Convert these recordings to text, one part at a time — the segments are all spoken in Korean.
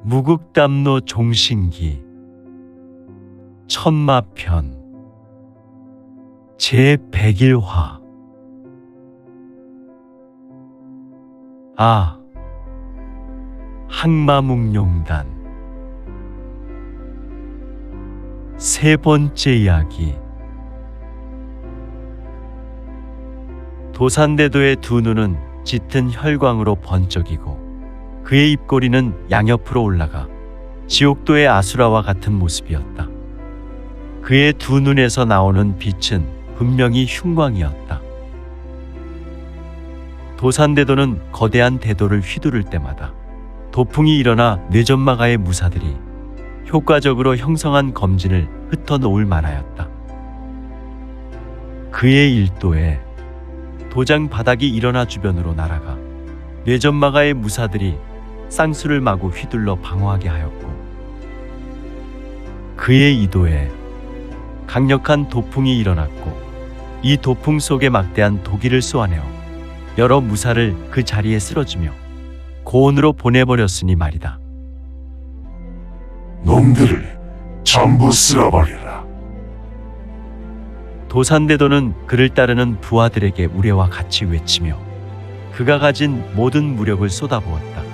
무극담노 종신기 천마편 제101화. 항마묵룡단. 세 번째 이야기. 도산대도의 두 눈은 짙은 혈광으로 번쩍이고 그의 입꼬리는 양옆으로 올라가 지옥도의 아수라와 같은 모습이었다. 그의 두 눈에서 나오는 빛은 분명히 흉광이었다. 도산대도는 거대한 대도를 휘두를 때마다 도풍이 일어나 뇌전마가의 무사들이 효과적으로 형성한 검진을 흩어놓을 만하였다. 그의 일도에 도장 바닥이 일어나 주변으로 날아가 뇌전마가의 무사들이 쌍수를 마구 휘둘러 방어하게 하였고, 그의 이도에 강력한 도풍이 일어났고 이 도풍 속에 막대한 도기를 쏘아내어 여러 무사를 그 자리에 쓰러지며 고온으로 보내버렸으니 말이다. 놈들을 전부 쓸어버려라. 도산대도는 그를 따르는 부하들에게 우레와 같이 외치며 그가 가진 모든 무력을 쏟아부었다.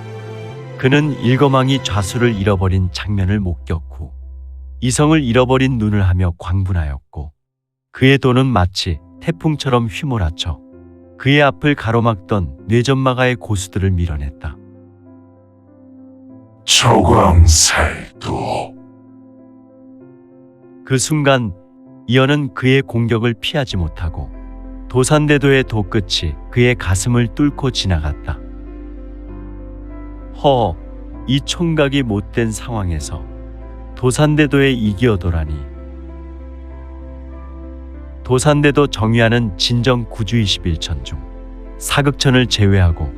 그는 일거망이 좌수를 잃어버린 장면을 목격 후 이성을 잃어버린 눈을 하며 광분하였고, 그의 도는 마치 태풍처럼 휘몰아쳐 그의 앞을 가로막던 뇌전마가의 고수들을 밀어냈다. 초광살도. 그 순간 이어는 그의 공격을 피하지 못하고 도산대도의 도끝이 그의 가슴을 뚫고 지나갔다. 이 총각이 못된 상황에서 도산대도의 이기어도라니. 도산대도 정유하는 진정 구주 21천 중 사극천을 제외하고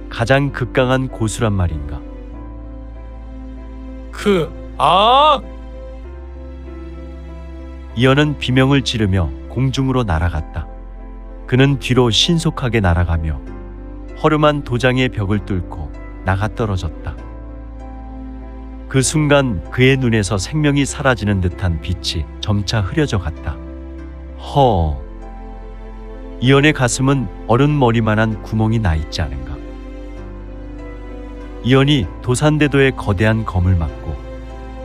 가장 극강한 고수란 말인가. 이어는 비명을 지르며 공중으로 날아갔다. 그는 뒤로 신속하게 날아가며 허름한 도장의 벽을 뚫고 나가 떨어졌다. 그 순간 그의 눈에서 생명이 사라지는 듯한 빛이 점차 흐려져 갔다. 이언의 가슴은 어른 머리만한 구멍이 나 있지 않은가. 이언이 도산대도의 거대한 검을 맞고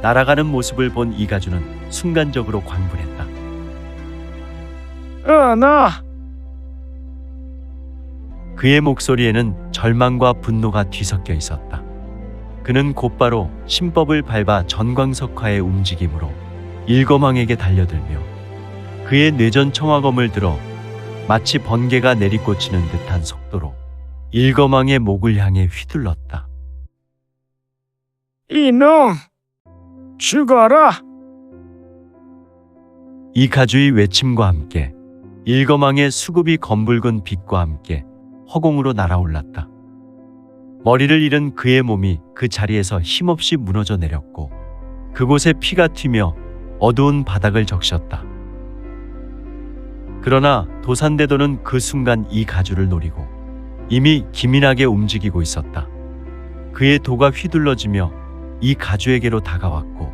날아가는 모습을 본 이가주는 순간적으로 광분했다. 그의 목소리에는 절망과 분노가 뒤섞여 있었다. 그는 곧바로 신법을 밟아 전광석화의 움직임으로 일거망에게 달려들며 그의 뇌전 청화검을 들어 마치 번개가 내리꽂히는 듯한 속도로 일거망의 목을 향해 휘둘렀다. 이놈! 죽어라! 이가주의 외침과 함께 일거망의 수급이 검붉은 빛과 함께 허공으로 날아올랐다. 머리를 잃은 그의 몸이 그 자리에서 힘없이 무너져 내렸고 그곳에 피가 튀며 어두운 바닥을 적셨다. 그러나 도산대도는 그 순간 이 가주를 노리고 이미 기민하게 움직이고 있었다. 그의 도가 휘둘러지며 이 가주에게로 다가왔고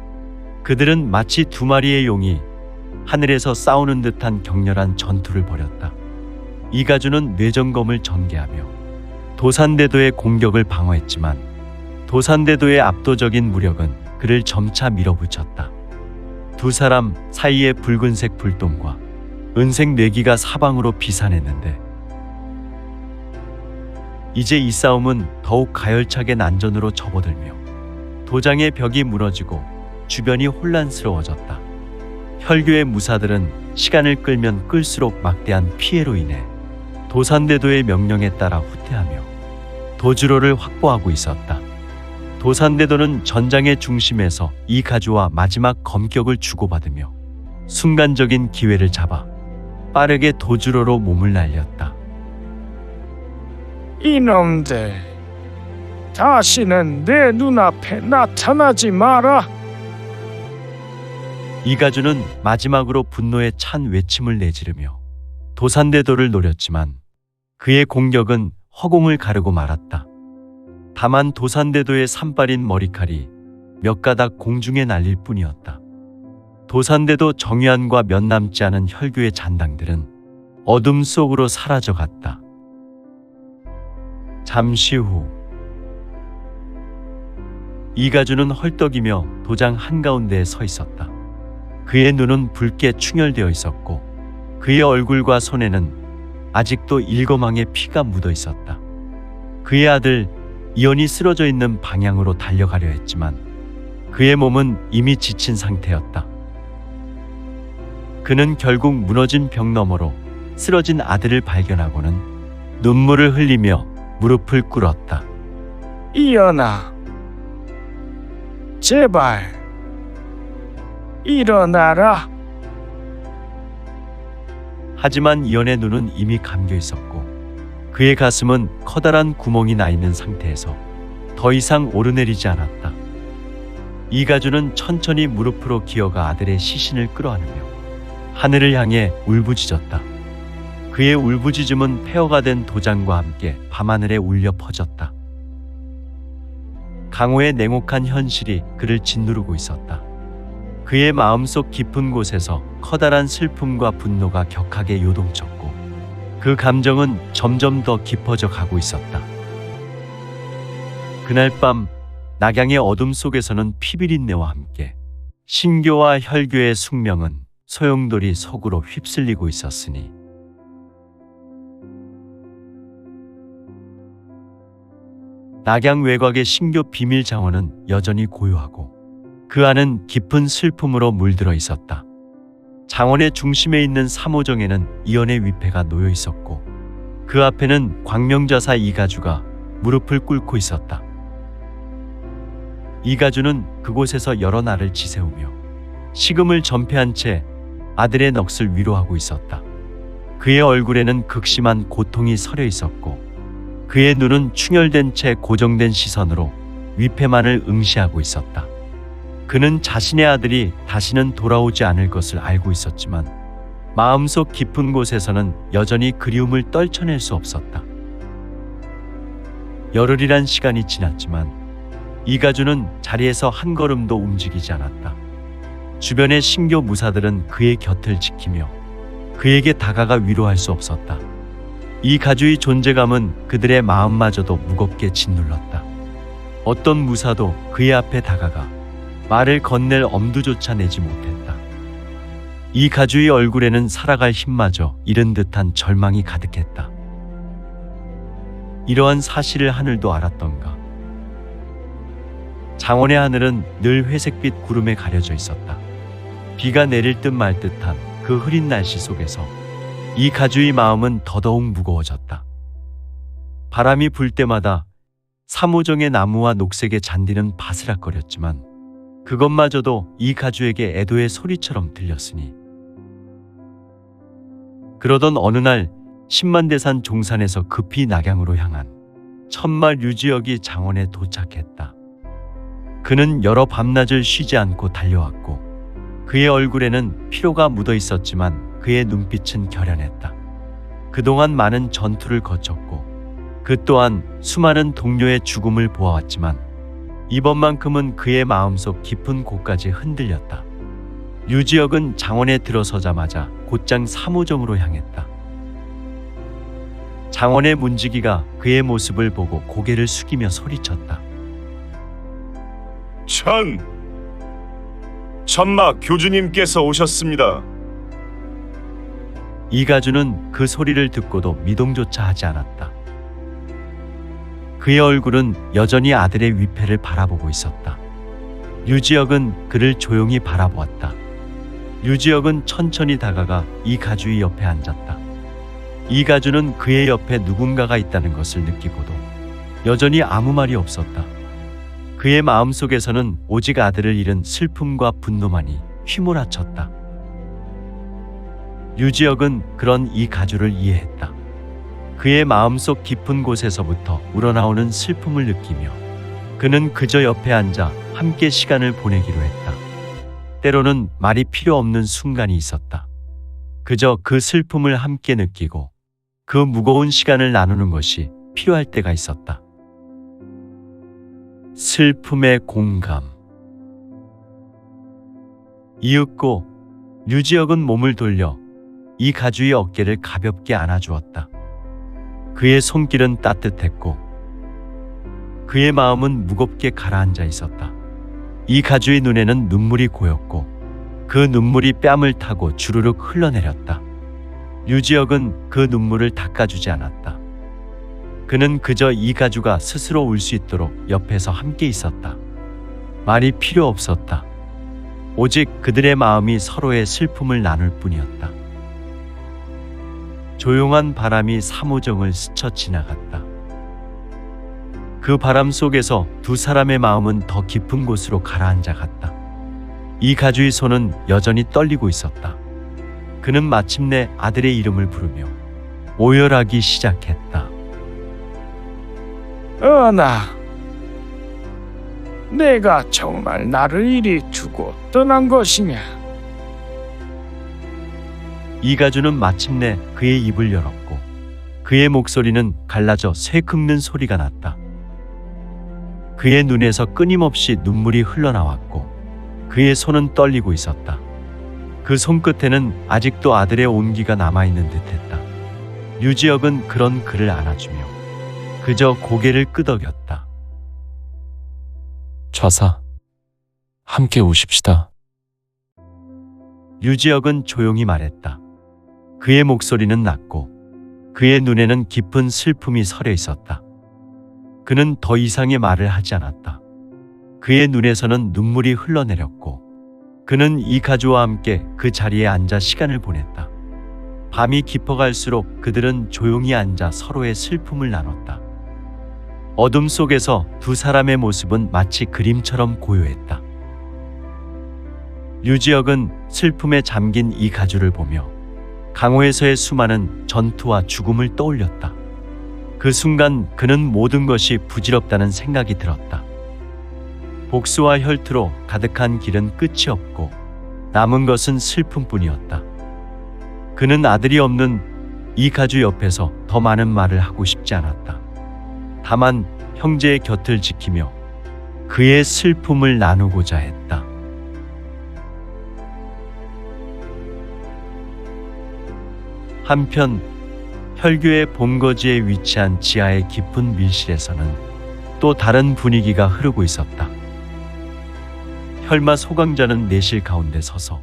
그들은 마치 두 마리의 용이 하늘에서 싸우는 듯한 격렬한 전투를 벌였다. 이 가주는 뇌전검을 전개하며 도산대도의 공격을 방어했지만 도산대도의 압도적인 무력은 그를 점차 밀어붙였다. 두 사람 사이의 붉은색 불똥과 은색 뇌기가 사방으로 비산했는데 이제 이 싸움은 더욱 가열차게 난전으로 접어들며 도장의 벽이 무너지고 주변이 혼란스러워졌다. 혈교의 무사들은 시간을 끌면 끌수록 막대한 피해로 인해 도산대도의 명령에 따라 후퇴하며 도주로를 확보하고 있었다. 도산대도는 전장의 중심에서 이 가주와 마지막 검격을 주고받으며 순간적인 기회를 잡아 빠르게 도주로로 몸을 날렸다. 이놈들! 다시는 내 눈앞에 나타나지 마라! 이가주는 마지막으로 분노에 찬 외침을 내지르며 도산대도를 노렸지만 그의 공격은 허공을 가르고 말았다. 다만 도산대도의 산발인 머리칼이 몇 가닥 공중에 날릴 뿐이었다. 도산대도 정유한과 몇 남지 않은 혈교의 잔당들은 어둠 속으로 사라져갔다. 잠시 후 이가주는 헐떡이며 도장 한가운데에 서 있었다. 그의 눈은 붉게 충혈되어 있었고 그의 얼굴과 손에는 아직도 일거망의 피가 묻어 있었다. 그의 아들 이온이 쓰러져 있는 방향으로 달려가려 했지만 그의 몸은 이미 지친 상태였다. 그는 결국 무너진 벽 너머로 쓰러진 아들을 발견하고는 눈물을 흘리며 무릎을 꿇었다. 이연아, 제발 일어나라. 하지만 이연의 눈은 이미 감겨 있었고 그의 가슴은 커다란 구멍이 나 있는 상태에서 더 이상 오르내리지 않았다. 이가주는 천천히 무릎으로 기어가 아들의 시신을 끌어안으며 하늘을 향해 울부짖었다. 그의 울부짖음은 폐허가 된 도장과 함께 밤하늘에 울려 퍼졌다. 강호의 냉혹한 현실이 그를 짓누르고 있었다. 그의 마음속 깊은 곳에서 커다란 슬픔과 분노가 격하게 요동쳤고 그 감정은 점점 더 깊어져 가고 있었다. 그날 밤 낙양의 어둠 속에서는 피비린내와 함께 신교와 혈교의 숙명은 소용돌이 속으로 휩쓸리고 있었으니 낙양 외곽의 신교 비밀 장원은 여전히 고요하고 그 안은 깊은 슬픔으로 물들어 있었다. 장원의 중심에 있는 삼호정에는 이연의 위패가 놓여 있었고 그 앞에는 광명자사 이가주가 무릎을 꿇고 있었다. 이가주는 그곳에서 여러 날을 지새우며 식음을 전폐한 채 아들의 넋을 위로하고 있었다. 그의 얼굴에는 극심한 고통이 서려 있었고 그의 눈은 충혈된 채 고정된 시선으로 위패만을 응시하고 있었다. 그는 자신의 아들이 다시는 돌아오지 않을 것을 알고 있었지만 마음속 깊은 곳에서는 여전히 그리움을 떨쳐낼 수 없었다. 열흘이란 시간이 지났지만 이가주는 자리에서 한 걸음도 움직이지 않았다. 주변의 신교 무사들은 그의 곁을 지키며 그에게 다가가 위로할 수 없었다. 이 가주의 존재감은 그들의 마음마저도 무겁게 짓눌렀다. 어떤 무사도 그의 앞에 다가가 말을 건넬 엄두조차 내지 못했다. 이 가주의 얼굴에는 살아갈 힘마저 잃은 듯한 절망이 가득했다. 이러한 사실을 하늘도 알았던가. 장원의 하늘은 늘 회색빛 구름에 가려져 있었다. 비가 내릴 듯 말 듯한 그 흐린 날씨 속에서 이 가주의 마음은 더더욱 무거워졌다. 바람이 불 때마다 삼호정의 나무와 녹색의 잔디는 바스락거렸지만 그것마저도 이 가주에게 애도의 소리처럼 들렸으니 그러던 어느 날 10만대산 종산에서 급히 낙양으로 향한 천마 류지역이 장원에 도착했다. 그는 여러 밤낮을 쉬지 않고 달려왔고 그의 얼굴에는 피로가 묻어 있었지만 그의 눈빛은 결연했다. 그동안 많은 전투를 거쳤고 그 또한 수많은 동료의 죽음을 보아왔지만 이번만큼은 그의 마음속 깊은 곳까지 흔들렸다. 류지역은 장원에 들어서자마자 곧장 삼호정으로 향했다. 장원의 문지기가 그의 모습을 보고 고개를 숙이며 소리쳤다. 천마 교주님께서 오셨습니다. 이가주는 그 소리를 듣고도 미동조차 하지 않았다. 그의 얼굴은 여전히 아들의 위패를 바라보고 있었다. 류지역은 그를 조용히 바라보았다. 류지역은 천천히 다가가 이가주의 옆에 앉았다. 이가주는 그의 옆에 누군가가 있다는 것을 느끼고도 여전히 아무 말이 없었다. 그의 마음속에서는 오직 아들을 잃은 슬픔과 분노만이 휘몰아쳤다. 류지역은 그런 이가주를 이해했다. 그의 마음속 깊은 곳에서부터 우러나오는 슬픔을 느끼며 그는 그저 옆에 앉아 함께 시간을 보내기로 했다. 때로는 말이 필요 없는 순간이 있었다. 그저 그 슬픔을 함께 느끼고 그 무거운 시간을 나누는 것이 필요할 때가 있었다. 슬픔의 공감. 이윽고 류지혁은 몸을 돌려 이 가주의 어깨를 가볍게 안아주었다. 그의 손길은 따뜻했고 그의 마음은 무겁게 가라앉아 있었다. 이 가주의 눈에는 눈물이 고였고 그 눈물이 뺨을 타고 주르륵 흘러내렸다. 류지혁은 그 눈물을 닦아주지 않았다. 그는 그저 이 가주가 스스로 울 수 있도록 옆에서 함께 있었다. 말이 필요 없었다. 오직 그들의 마음이 서로의 슬픔을 나눌 뿐이었다. 조용한 바람이 사무정을 스쳐 지나갔다. 그 바람 속에서 두 사람의 마음은 더 깊은 곳으로 가라앉아 갔다. 이 가주의 손은 여전히 떨리고 있었다. 그는 마침내 아들의 이름을 부르며 오열하기 시작했다. 은아, 내가 정말 나를 이리 두고 떠난 것이냐? 이 가주는 마침내 그의 입을 열었고 그의 목소리는 갈라져 쇠 긁는 소리가 났다. 그의 눈에서 끊임없이 눈물이 흘러나왔고 그의 손은 떨리고 있었다. 그 손끝에는 아직도 아들의 온기가 남아있는 듯했다. 류지혁은 그런 그를 안아주며 그저 고개를 끄덕였다. 좌사, 함께 우십시다. 류지혁은 조용히 말했다. 그의 목소리는 낮고 그의 눈에는 깊은 슬픔이 서려 있었다. 그는 더 이상의 말을 하지 않았다. 그의 눈에서는 눈물이 흘러내렸고 그는 이 가주와 함께 그 자리에 앉아 시간을 보냈다. 밤이 깊어갈수록 그들은 조용히 앉아 서로의 슬픔을 나눴다. 어둠 속에서 두 사람의 모습은 마치 그림처럼 고요했다. 류지혁은 슬픔에 잠긴 이 가주를 보며 강호에서의 수많은 전투와 죽음을 떠올렸다. 그 순간 그는 모든 것이 부질없다는 생각이 들었다. 복수와 혈투로 가득한 길은 끝이 없고 남은 것은 슬픔뿐이었다. 그는 아들이 없는 이 가주 옆에서 더 많은 말을 하고 싶지 않았다. 다만 형제의 곁을 지키며 그의 슬픔을 나누고자 했다. 한편 혈교의 본거지에 위치한 지하의 깊은 밀실에서는 또 다른 분위기가 흐르고 있었다. 혈마 소강자는 내실 가운데 서서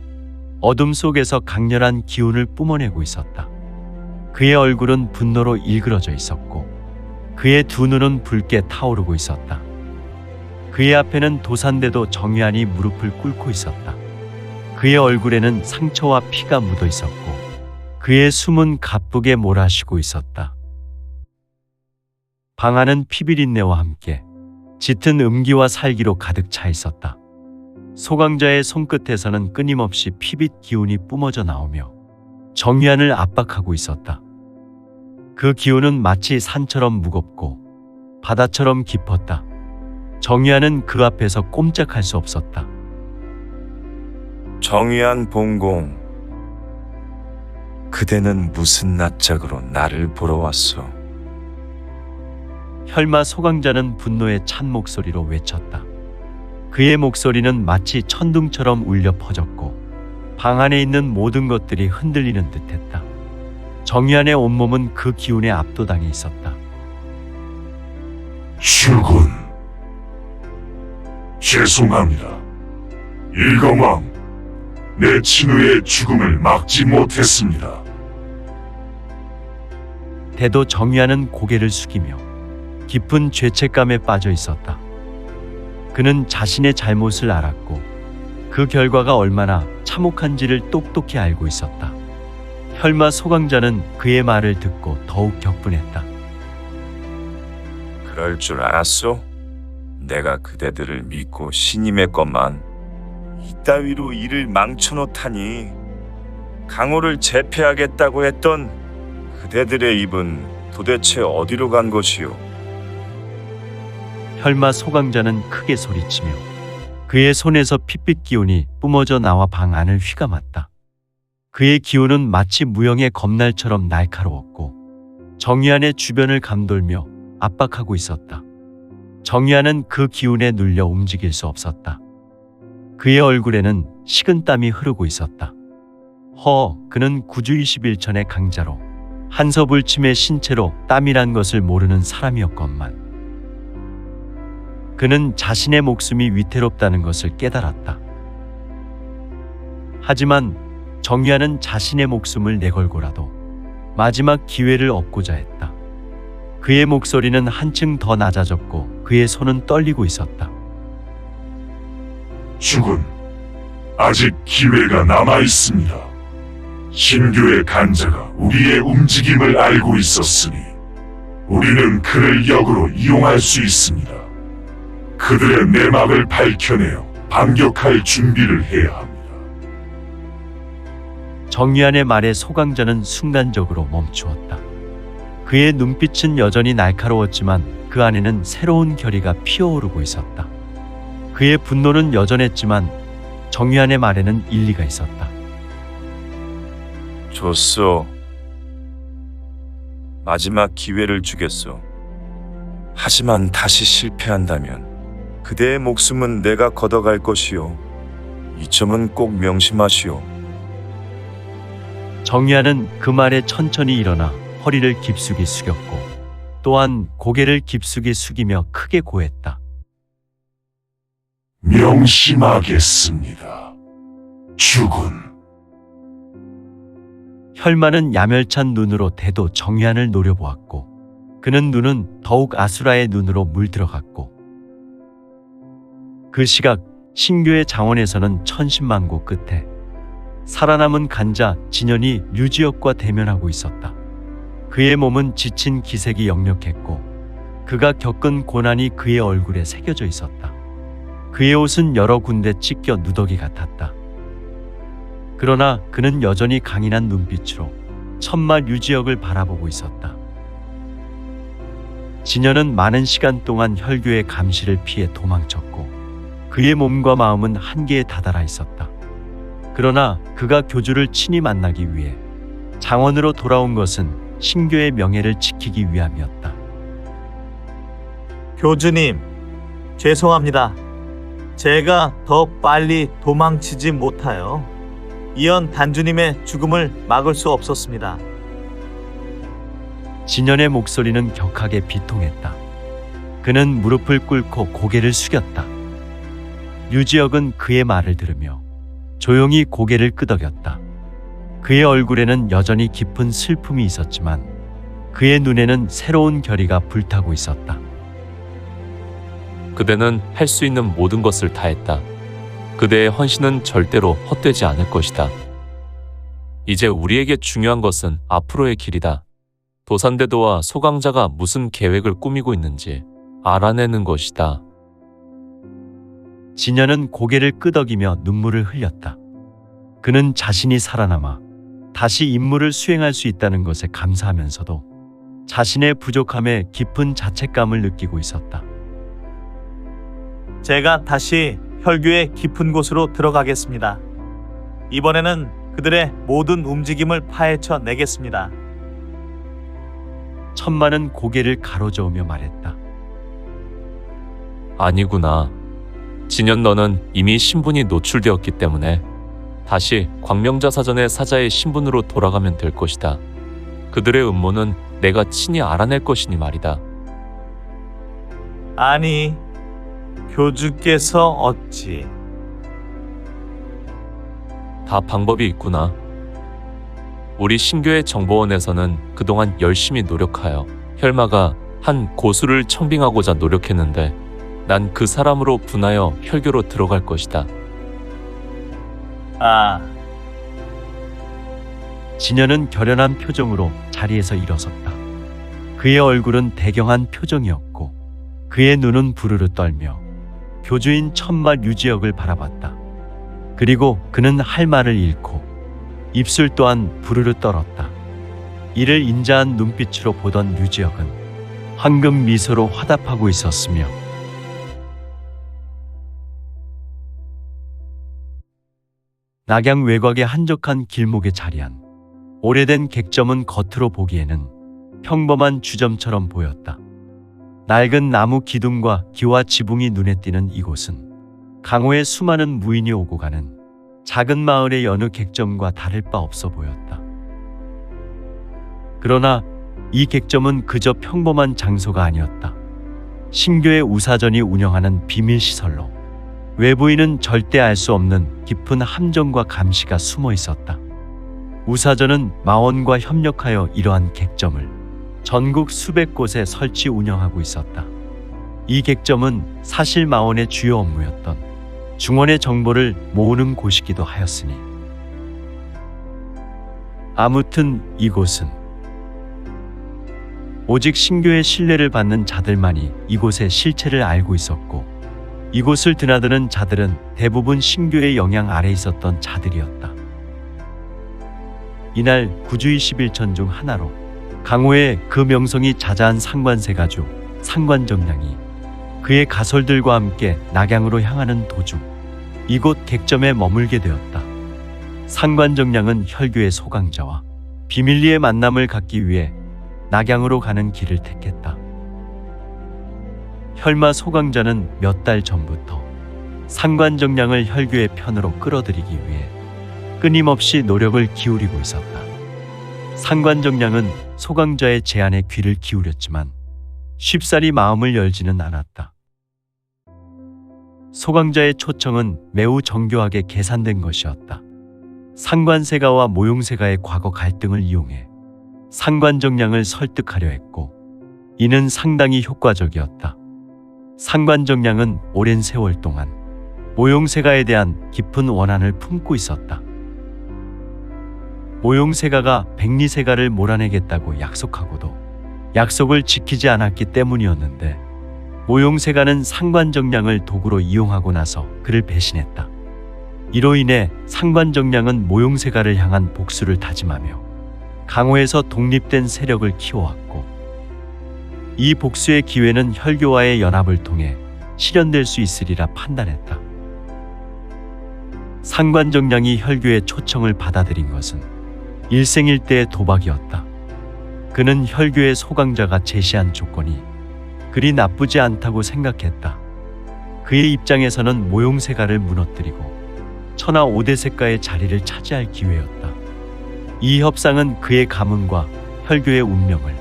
어둠 속에서 강렬한 기운을 뿜어내고 있었다. 그의 얼굴은 분노로 일그러져 있었고 그의 두 눈은 붉게 타오르고 있었다. 그의 앞에는 도산대도 정유한이 무릎을 꿇고 있었다. 그의 얼굴에는 상처와 피가 묻어 있었고 그의 숨은 가쁘게 몰아쉬고 있었다. 방 안은 피비린내와 함께 짙은 음기와 살기로 가득 차 있었다. 소강자의 손끝에서는 끊임없이 피빛 기운이 뿜어져 나오며 정유한을 압박하고 있었다. 그 기운은 마치 산처럼 무겁고 바다처럼 깊었다. 정유한은 그 앞에서 꼼짝할 수 없었다. 정유한 봉공, 그대는 무슨 낯짝으로 나를 보러 왔소? 혈마 소강자는 분노에 찬 목소리로 외쳤다. 그의 목소리는 마치 천둥처럼 울려 퍼졌고 방 안에 있는 모든 것들이 흔들리는 듯했다. 정유한의 온몸은 그 기운에 압도당해 있었다. 출군. 죄송합니다. 일검왕, 내 친우의 죽음을 막지 못했습니다. 대도 정유한은 고개를 숙이며 깊은 죄책감에 빠져 있었다. 그는 자신의 잘못을 알았고 그 결과가 얼마나 참혹한지를 똑똑히 알고 있었다. 혈마 소강자는 그의 말을 듣고 더욱 격분했다. 그럴 줄 알았소? 내가 그대들을 믿고 신임했건만 이따위로 일을 망쳐놓다니. 강호를 제패하겠다고 했던 그대들의 입은 도대체 어디로 간 것이오? 혈마 소강자는 크게 소리치며 그의 손에서 핏빛 기운이 뿜어져 나와 방 안을 휘감았다. 그의 기운은 마치 무영의 검날처럼 날카로웠고 정유한의 주변을 감돌며 압박하고 있었다. 정유한은 그 기운에 눌려 움직일 수 없었다. 그의 얼굴에는 식은땀이 흐르고 있었다. 그는 구주 21천의 강자로 한서불침의 신체로 땀이란 것을 모르는 사람이었건만 그는 자신의 목숨이 위태롭다는 것을 깨달았다. 하지만 정유아는 자신의 목숨을 내걸고라도 마지막 기회를 얻고자 했다. 그의 목소리는 한층 더 낮아졌고 그의 손은 떨리고 있었다. 주군, 아직 기회가 남아 있습니다. 신교의 간자가 우리의 움직임을 알고 있었으니 우리는 그를 역으로 이용할 수 있습니다. 그들의 내막을 밝혀내어 반격할 준비를 해야 합니다. 정유한의 말에 소강전은 순간적으로 멈추었다. 그의 눈빛은 여전히 날카로웠지만 그 안에는 새로운 결의가 피어오르고 있었다. 그의 분노는 여전했지만 정유한의 말에는 일리가 있었다. 줬소. 마지막 기회를 주겠소. 하지만 다시 실패한다면 그대의 목숨은 내가 걷어갈 것이오. 이 점은 꼭 명심하시오. 정유한은 그 말에 천천히 일어나 허리를 깊숙이 숙였고 또한 고개를 깊숙이 숙이며 크게 고했다. 명심하겠습니다. 주군. 혈마는 야멸찬 눈으로 대도 정유한을 노려보았고 그는 눈은 더욱 아수라의 눈으로 물들어갔고 그 시각 신교의 장원에서는 천신만고 끝에 살아남은 간자 진현이 류지역과 대면하고 있었다. 그의 몸은 지친 기색이 역력했고 그가 겪은 고난이 그의 얼굴에 새겨져 있었다. 그의 옷은 여러 군데 찢겨 누더기 같았다. 그러나 그는 여전히 강인한 눈빛으로 천마 류지역을 바라보고 있었다. 진현은 많은 시간 동안 혈교의 감시를 피해 도망쳤고 그의 몸과 마음은 한계에 다다라 있었다. 그러나 그가 교주를 친히 만나기 위해 장원으로 돌아온 것은 신교의 명예를 지키기 위함이었다. 교주님, 죄송합니다. 제가 더 빨리 도망치지 못하여 이연 단주님의 죽음을 막을 수 없었습니다. 진현의 목소리는 격하게 비통했다. 그는 무릎을 꿇고 고개를 숙였다. 류지역은 그의 말을 들으며 조용히 고개를 끄덕였다. 그의 얼굴에는 여전히 깊은 슬픔이 있었지만 그의 눈에는 새로운 결의가 불타고 있었다. 그대는 할 수 있는 모든 것을 다했다. 그대의 헌신은 절대로 헛되지 않을 것이다. 이제 우리에게 중요한 것은 앞으로의 길이다. 도산대도와 소강자가 무슨 계획을 꾸미고 있는지 알아내는 것이다. 진현은 고개를 끄덕이며 눈물을 흘렸다. 그는 자신이 살아남아 다시 임무를 수행할 수 있다는 것에 감사하면서도 자신의 부족함에 깊은 자책감을 느끼고 있었다. 제가 다시 혈교의 깊은 곳으로 들어가겠습니다. 이번에는 그들의 모든 움직임을 파헤쳐 내겠습니다. 천마는 고개를 가로저으며 말했다. 아니구나. 진현, 너는 이미 신분이 노출되었기 때문에 다시 광명자 사전의 사자의 신분으로 돌아가면 될 것이다. 그들의 음모는 내가 친히 알아낼 것이니 말이다. 아니, 교주께서 어찌... 다 방법이 있구나. 우리 신교의 정보원에서는 그동안 열심히 노력하여 혈마가 한 고수를 청빙하고자 노력했는데 난 그 사람으로 분하여 혈교로 들어갈 것이다. 진현은 결연한 표정으로 자리에서 일어섰다. 그의 얼굴은 대경한 표정이었고 그의 눈은 부르르 떨며 교주인 천마 류지역을 바라봤다. 그리고 그는 할 말을 잃고 입술 또한 부르르 떨었다. 이를 인자한 눈빛으로 보던 류지역은 황금 미소로 화답하고 있었으며 낙양 외곽의 한적한 길목에 자리한 오래된 객점은 겉으로 보기에는 평범한 주점처럼 보였다. 낡은 나무 기둥과 기와 지붕이 눈에 띄는 이곳은 강호의 수많은 무인이 오고 가는 작은 마을의 여느 객점과 다를 바 없어 보였다. 그러나 이 객점은 그저 평범한 장소가 아니었다. 신교의 우사전이 운영하는 비밀시설로 외부인은 절대 알 수 없는 깊은 함정과 감시가 숨어 있었다. 우사전은 마원과 협력하여 이러한 객점을 전국 수백 곳에 설치 운영하고 있었다. 이 객점은 사실 마원의 주요 업무였던 중원의 정보를 모으는 곳이기도 하였으니 아무튼 이곳은 오직 신교의 신뢰를 받는 자들만이 이곳의 실체를 알고 있었고 이곳을 드나드는 자들은 대부분 신교의 영향 아래 있었던 자들이었다. 이날 구주 21천 중 하나로 강호의 그 명성이 자자한 상관세가주 상관정량이 그의 가솔들과 함께 낙양으로 향하는 도중 이곳 객점에 머물게 되었다. 상관정량은 혈교의 소강자와 비밀리의 만남을 갖기 위해 낙양으로 가는 길을 택했다. 혈마 소강자는 몇 달 전부터 상관정량을 혈교의 편으로 끌어들이기 위해 끊임없이 노력을 기울이고 있었다. 상관정량은 소강자의 제안에 귀를 기울였지만 쉽사리 마음을 열지는 않았다. 소강자의 초청은 매우 정교하게 계산된 것이었다. 상관세가와 모용세가의 과거 갈등을 이용해 상관정량을 설득하려 했고 이는 상당히 효과적이었다. 상관정량은 오랜 세월 동안 모용세가에 대한 깊은 원한을 품고 있었다. 모용세가가 백리세가를 몰아내겠다고 약속하고도 약속을 지키지 않았기 때문이었는데 모용세가는 상관정량을 도구로 이용하고 나서 그를 배신했다. 이로 인해 상관정량은 모용세가를 향한 복수를 다짐하며 강호에서 독립된 세력을 키워왔고 이 복수의 기회는 혈교와의 연합을 통해 실현될 수 있으리라 판단했다. 상관정량이 혈교의 초청을 받아들인 것은 일생일대의 도박이었다. 그는 혈교의 소강자가 제시한 조건이 그리 나쁘지 않다고 생각했다. 그의 입장에서는 모용세가를 무너뜨리고 천하 5대 세가의 자리를 차지할 기회였다. 이 협상은 그의 가문과 혈교의 운명을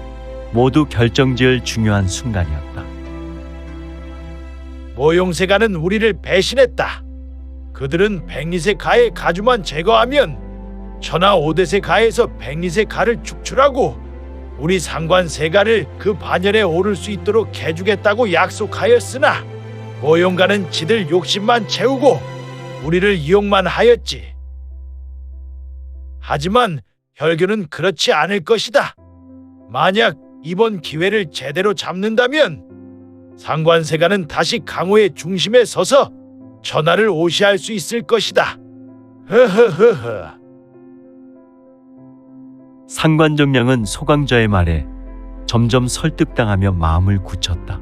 모두 결정지을 중요한 순간이었다. 모용세가는 우리를 배신했다. 그들은 백리세 가의 가주만 제거하면 천하 5대세 가에서 백리세 가를 축출하고 우리 상관세가를 그 반열에 오를 수 있도록 해주겠다고 약속하였으나 모용가는 지들 욕심만 채우고 우리를 이용만 하였지. 하지만 혈교는 그렇지 않을 것이다. 만약 이번 기회를 제대로 잡는다면 상관세가는 다시 강호의 중심에 서서 천하를 오시할 수 있을 것이다. 흐흐흐흐. 상관정량은 소강자의 말에 점점 설득당하며 마음을 굳혔다.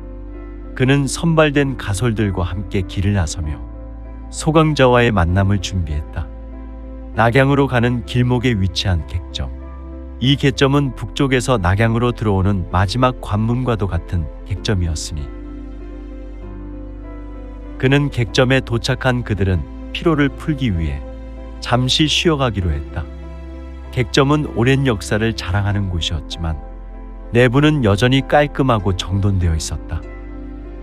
그는 선발된 가솔들과 함께 길을 나서며 소강자와의 만남을 준비했다. 낙양으로 가는 길목에 위치한 객점. 이 객점은 북쪽에서 낙양으로 들어오는 마지막 관문과도 같은 객점이었으니 그는 객점에 도착한 그들은 피로를 풀기 위해 잠시 쉬어가기로 했다. 객점은 오랜 역사를 자랑하는 곳이었지만 내부는 여전히 깔끔하고 정돈되어 있었다.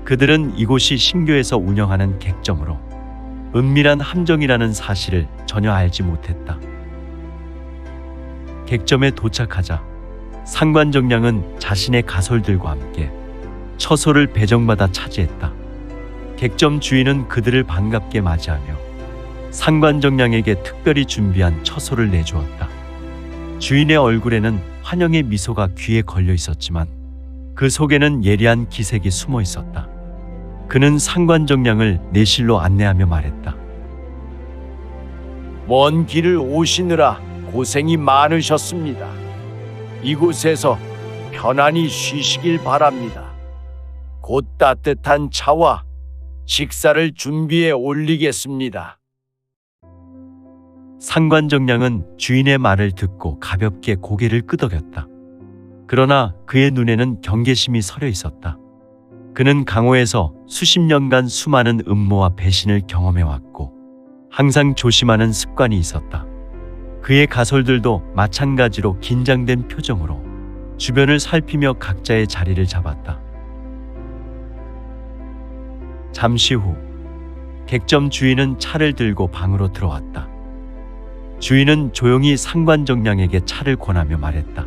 그들은 이곳이 신교에서 운영하는 객점으로 은밀한 함정이라는 사실을 전혀 알지 못했다. 객점에 도착하자 상관정량은 자신의 가솔들과 함께 처소를 배정받아 차지했다. 객점 주인은 그들을 반갑게 맞이하며 상관정량에게 특별히 준비한 처소를 내주었다. 주인의 얼굴에는 환영의 미소가 귀에 걸려 있었지만 그 속에는 예리한 기색이 숨어 있었다. 그는 상관정량을 내실로 안내하며 말했다. 먼 길을 오시느라 고생이 많으셨습니다. 이곳에서 편안히 쉬시길 바랍니다. 곧 따뜻한 차와 식사를 준비해 올리겠습니다. 상관정량은 주인의 말을 듣고 가볍게 고개를 끄덕였다. 그러나 그의 눈에는 경계심이 서려 있었다. 그는 강호에서 수십 년간 수많은 음모와 배신을 경험해왔고 항상 조심하는 습관이 있었다. 그의 가솔들도 마찬가지로 긴장된 표정으로 주변을 살피며 각자의 자리를 잡았다. 잠시 후 객점 주인은 차를 들고 방으로 들어왔다. 주인은 조용히 상관정량에게 차를 권하며 말했다.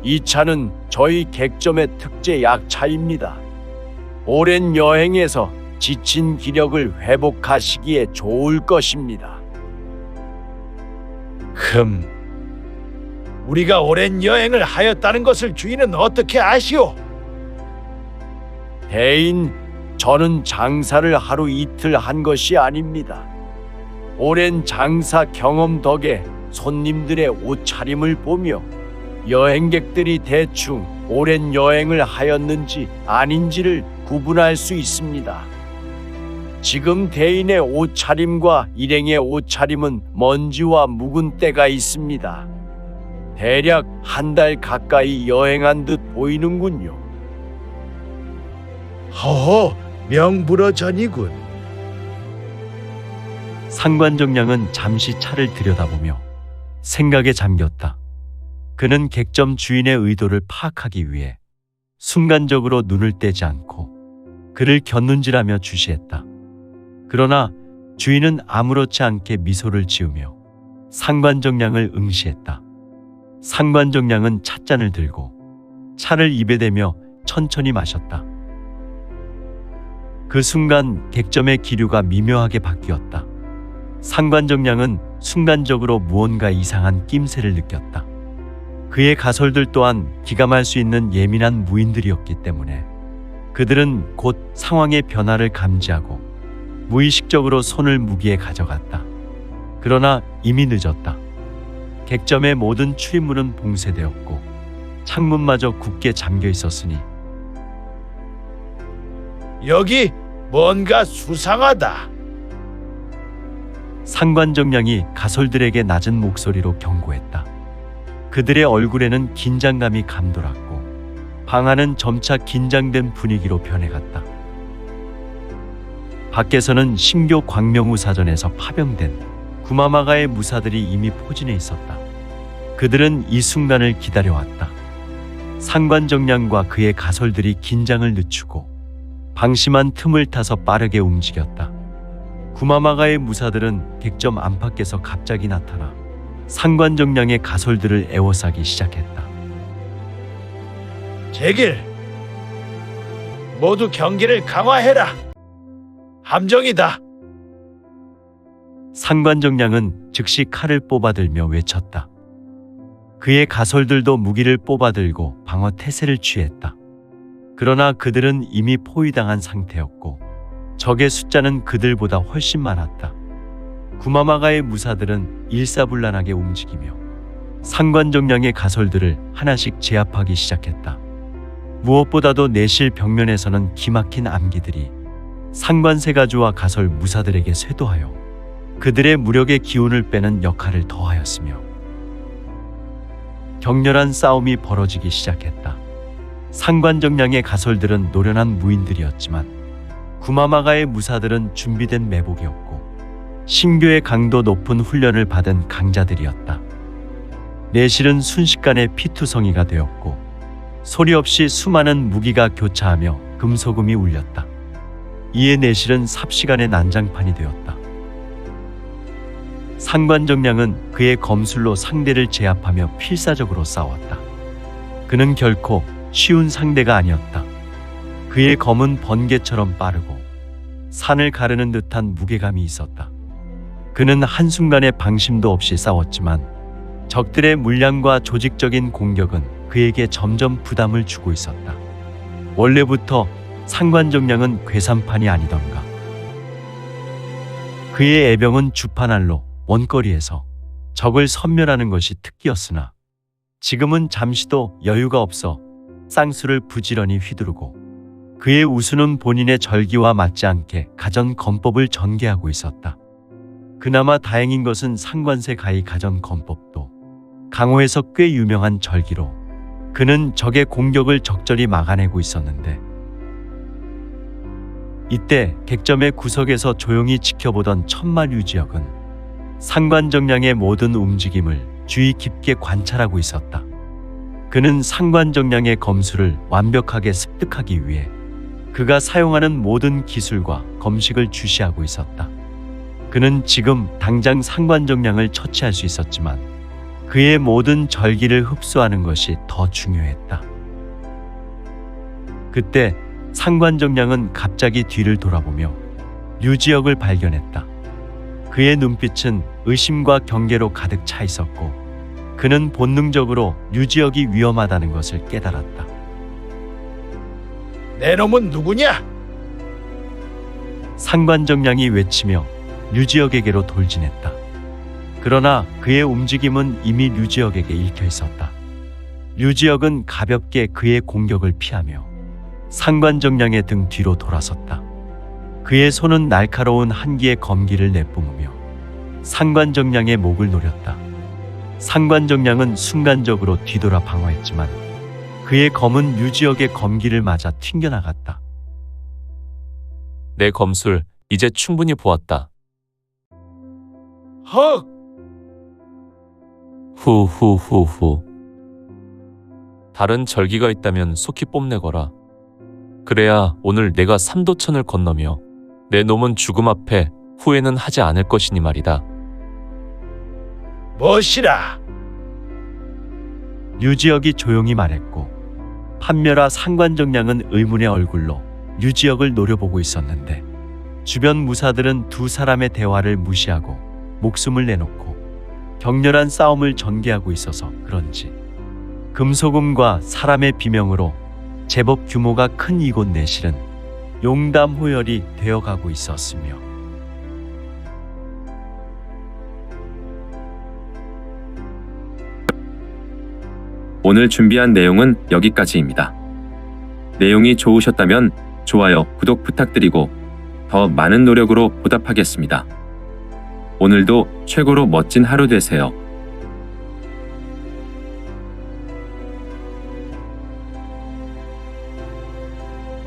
이 차는 저희 객점의 특제 약차입니다. 오랜 여행에서 지친 기력을 회복하시기에 좋을 것입니다. 우리가 오랜 여행을 하였다는 것을 주인은 어떻게 아시오? 대인, 저는 장사를 하루 이틀 한 것이 아닙니다. 오랜 장사 경험 덕에 손님들의 옷차림을 보며 여행객들이 대충 오랜 여행을 하였는지 아닌지를 구분할 수 있습니다. 지금 대인의 옷차림과 일행의 옷차림은 먼지와 묵은 때가 있습니다. 대략 한 달 가까이 여행한 듯 보이는군요. 허허, 명불허전이군. 상관정량은 잠시 차를 들여다보며 생각에 잠겼다. 그는 객점 주인의 의도를 파악하기 위해 순간적으로 눈을 떼지 않고 그를 곁눈질하며 주시했다. 그러나 주인은 아무렇지 않게 미소를 지으며 상관정량을 응시했다. 상관정량은 찻잔을 들고 차를 입에 대며 천천히 마셨다. 그 순간 객점의 기류가 미묘하게 바뀌었다. 상관정량은 순간적으로 무언가 이상한 낌새를 느꼈다. 그의 가솔들 또한 기감할 수 있는 예민한 무인들이었기 때문에 그들은 곧 상황의 변화를 감지하고 무의식적으로 손을 무기에 가져갔다. 그러나 이미 늦었다. 객점의 모든 출입문은 봉쇄되었고 창문마저 굳게 잠겨 있었으니 여기 뭔가 수상하다. 상관정량이 가솔들에게 낮은 목소리로 경고했다. 그들의 얼굴에는 긴장감이 감돌았고 방 안은 점차 긴장된 분위기로 변해갔다. 밖에서는 신교 광명우 사전에서 파병된 구마마가의 무사들이 이미 포진해 있었다. 그들은 이 순간을 기다려왔다. 상관정량과 그의 가솔들이 긴장을 늦추고 방심한 틈을 타서 빠르게 움직였다. 구마마가의 무사들은 객점 안팎에서 갑자기 나타나 상관정량의 가솔들을 에워싸기 시작했다. 제길, 모두 경계를 강화해라. 함정이다. 상관정량은 즉시 칼을 뽑아들며 외쳤다. 그의 가솔들도 무기를 뽑아들고 방어 태세를 취했다. 그러나 그들은 이미 포위당한 상태였고 적의 숫자는 그들보다 훨씬 많았다. 구마마가의 무사들은 일사불란하게 움직이며 상관정량의 가솔들을 하나씩 제압하기 시작했다. 무엇보다도 내실 벽면에서는 기막힌 암기들이 상관세가주와 가솔 무사들에게 쇄도하여 그들의 무력의 기운을 빼는 역할을 더하였으며 격렬한 싸움이 벌어지기 시작했다. 상관정량의 가솔들은 노련한 무인들이었지만 구마마가의 무사들은 준비된 매복이었고 신교의 강도 높은 훈련을 받은 강자들이었다. 내실은 순식간에 피투성이가 되었고 소리 없이 수많은 무기가 교차하며 금소금이 울렸다. 이에 내실은 삽시간의 난장판이 되었다. 상관정량은 그의 검술로 상대를 제압하며 필사적으로 싸웠다. 그는 결코 쉬운 상대가 아니었다. 그의 검은 번개처럼 빠르고 산을 가르는 듯한 무게감이 있었다. 그는 한순간의 방심도 없이 싸웠지만 적들의 물량과 조직적인 공격은 그에게 점점 부담을 주고 있었다. 원래부터 상관정량은 괴산판이 아니던가. 그의 애병은 주판알로 원거리에서 적을 섬멸하는 것이 특기였으나 지금은 잠시도 여유가 없어 쌍수를 부지런히 휘두르고 그의 우수는 본인의 절기와 맞지 않게 가전 건법을 전개하고 있었다. 그나마 다행인 것은 상관세 가히 가전 건법도 강호에서 꽤 유명한 절기로 그는 적의 공격을 적절히 막아내고 있었는데 이때 객점의 구석에서 조용히 지켜보던 천마 류지혁은 상관정량의 모든 움직임을 주의 깊게 관찰하고 있었다. 그는 상관정량의 검수를 완벽하게 습득하기 위해 그가 사용하는 모든 기술과 검식을 주시하고 있었다. 그는 지금 당장 상관정량을 처치할 수 있었지만 그의 모든 절기를 흡수하는 것이 더 중요했다. 그때 상관정량은 갑자기 뒤를 돌아보며 류지혁을 발견했다. 그의 눈빛은 의심과 경계로 가득 차 있었고 그는 본능적으로 류지혁이 위험하다는 것을 깨달았다. 내 놈은 누구냐? 상관정량이 외치며 류지혁에게로 돌진했다. 그러나 그의 움직임은 이미 류지혁에게 읽혀 있었다. 류지혁은 가볍게 그의 공격을 피하며 상관정량의 등 뒤로 돌아섰다. 그의 손은 날카로운 한기의 검기를 내뿜으며 상관정량의 목을 노렸다. 상관정량은 순간적으로 뒤돌아 방어했지만 그의 검은 류지혁의 검기를 맞아 튕겨나갔다. 내 검술 이제 충분히 보았다. 헉! 후후후후. 다른 절기가 있다면 속히 뽐내거라. 그래야 오늘 내가 삼도천을 건너며 내 놈은 죽음 앞에 후회는 하지 않을 것이니 말이다. 무엇이라? 류지혁이 조용히 말했고 판멸아 상관정량은 의문의 얼굴로 류지혁을 노려보고 있었는데 주변 무사들은 두 사람의 대화를 무시하고 목숨을 내놓고 격렬한 싸움을 전개하고 있어서 그런지 금소금과 사람의 비명으로 제법 규모가 큰 이곳 내실은 용담호열이 되어가고 있었으며 오늘 준비한 내용은 여기까지입니다. 내용이 좋으셨다면 좋아요, 구독 부탁드리고 더 많은 노력으로 보답하겠습니다. 오늘도 최고로 멋진 하루 되세요.